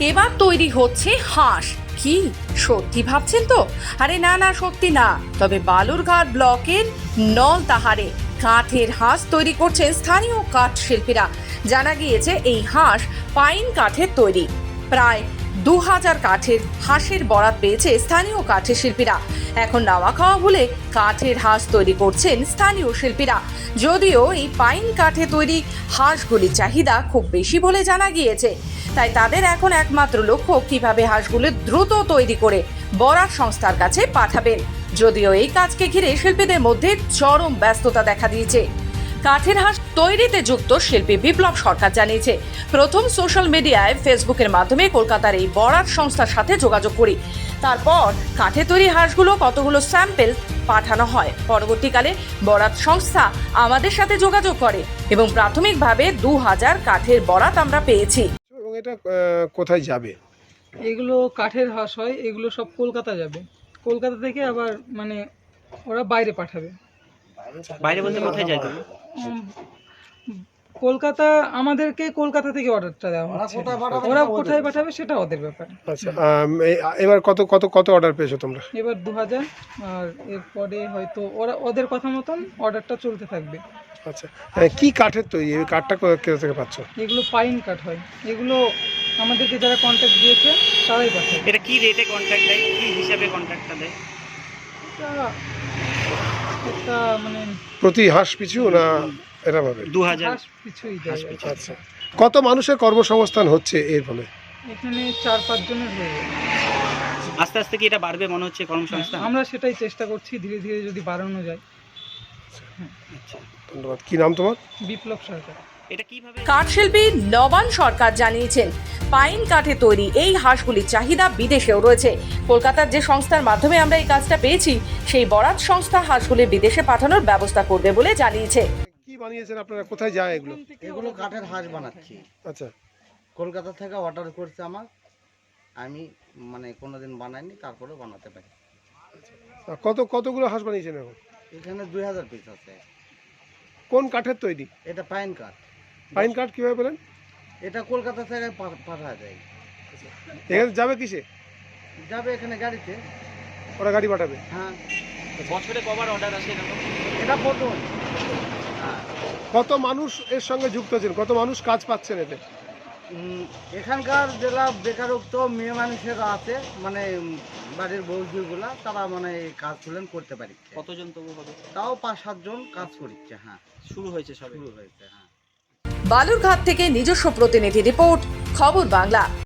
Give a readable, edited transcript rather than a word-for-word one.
এবার তৈরি হচ্ছে হাঁস। কি সত্যি ভাবছেন তো? আরে না না, সত্যি না। তবে বালুরঘাট ব্লকের নলতাহারে কাঠের হাঁস তৈরি করছেন স্থানীয় কাঠ শিল্পীরা। জানা গিয়েছে এই হাঁস পাইন কাঠের তৈরি। প্রায় 2000 কাঠের হাঁসের বরাত পেয়েছে স্থানীয় কাঠের শিল্পীরা। এখন নাওয়া খাওয়া ভুলে কাঠের হাঁস তৈরি করছেন স্থানীয় শিল্পীরা। যদিও এই পাইন কাঠে তৈরি হাঁসগুলির চাহিদা খুব বেশি বলে জানা গিয়েছে, তাই তাদের এখন একমাত্র লক্ষ্য কিভাবে হাঁসগুলো দ্রুত তৈরি করে বরাত সংস্থার কাছে পাঠাবেন। যদিও এই কাজকে ঘিরে শিল্পীদের মধ্যে চরম ব্যস্ততা দেখা দিয়েছে। কাঠের হাঁস তৈরিতে যুক্ত শিল্পী বিপ্লব সরকার জানিয়েছে, প্রথম সোশ্যাল মিডিয়ায় ফেসবুকের মাধ্যমে কলকাতার এই বরাত সংস্থার সাথে যোগাযোগ করি। তারপর কাঠে তৈরি হাঁসগুলো কতগুলো স্যাম্পল পাঠানো হয়। পরবর্তীকালে বরাত সংস্থা আমাদের সাথে যোগাযোগ করে এবং প্রাথমিকভাবে 2000 কাঠের বরাত আমরা পেয়েছি। এবং এটা কোথায় যাবে? এগুলো কাঠের হাঁস হয়, এগুলো সব কলকাতা যাবে। কলকাতা থেকে আবার মানে ওরা বাইরে পাঠাবে। বাইরে বলতে কোথায় যায়? কলকাতা, আমাদেরকে কলকাতা থেকে অর্ডারটা দেওয়া হচ্ছে। ওরা কোথায় পাঠাবে সেটা ওদের ব্যাপার। আচ্ছা, এবার কত কত কত অর্ডার পেয়েছো তোমরা? এবার 2000, আর এরপরে হয়তো ওদের কথা মতন অর্ডারটা চলতে থাকবে। আচ্ছা, কি কাঠের তৈরি? এই কাঠটা কোথা থেকে পাচ্ছ? এগুলো পাইন কাঠ হয়। এগুলো আমাদেরকে যারা কন্ট্যাক্ট দিয়েছে তারাই পাঠাবে। এটা কি রেটে কন্ট্রাক্ট দেয়, কি হিসাবে কন্ট্রাক্টটা দেয়? এটা মানে প্রতি হাঁস পিছু না এটা ভাবে? 2000 হাঁস পিছুই দেয়। আচ্ছা, কত মানুষের কর্মসংস্থান হচ্ছে এর ফলে? এখানে 4-5 জনের হয়ে যাবে। আস্তে আস্তে কি এটা বাড়বে মনে হচ্ছে কর্মসংস্থান? আমরা সেটাই চেষ্টা করছি, ধীরে ধীরে যদি বাড়ানো যায়। আচ্ছা, ধন্যবাদ। কি নাম তোমার? বিপ্লব সরকার। এটা কিভাবে? কাঠশিল্পী নবান সরকার জানিয়েছেন, পাইন কাঠে তৈরি এই হাঁসগুলির চাহিদা বিদেশেও রয়েছে। কলকাতার যে সংস্থার মাধ্যমে আমরা এই কাজটা পেয়েছি, সেই বরাত সংস্থা হাঁসগুলি বিদেশে পাঠানোর ব্যবস্থা করবে বলে জানিয়েছে। কি বানিয়েছেন আপনারা? কোথায় যায় এগুলো? এগুলো কাঠের হাঁস বানাচ্ছি। আচ্ছা, কলকাতা থেকে অর্ডার করছে আমি মানে কোনোদিন বানাইনি, তারপরে বানাতে পারি। কতগুলো হাঁস বানিয়েছেন এখন? এখানে 2000 পিস আছে। কোন কাঠের তৈরি? এটা পাইন কাঠ। পাইন কাঠ কিভাবে পেলেন? এটা কলকাতা থেকে পাঠা যায়। এখানে যাবে কিসে? যাবে এখানে গাড়িতে। ওরা গাড়ি পাঠাবে? হ্যাঁ, বছরে কবার অর্ডার আসে এরকম? এটা প্রথম। হ্যাঁ, কত মানুষ এর সঙ্গে যুক্ত আছেন? কত মানুষ কাজ পাচ্ছেন এতে? এখানকার যারা বেকারত্ব মেয়ে মানুষেরা আছে, মানে বাড়ির বৌদিগুলা, তারা মানে এই কাজ করতে পারছে। কতজন তবু হবে? তাও 5-7 জন কাজ করছে। হ্যাঁ, শুরু হয়েছে সবে? শুরু হয়েছে। হ্যাঁ। বালুরঘাট থেকে নিজস্ব প্রতিনিধি রিপোর্ট, খবর বাংলা।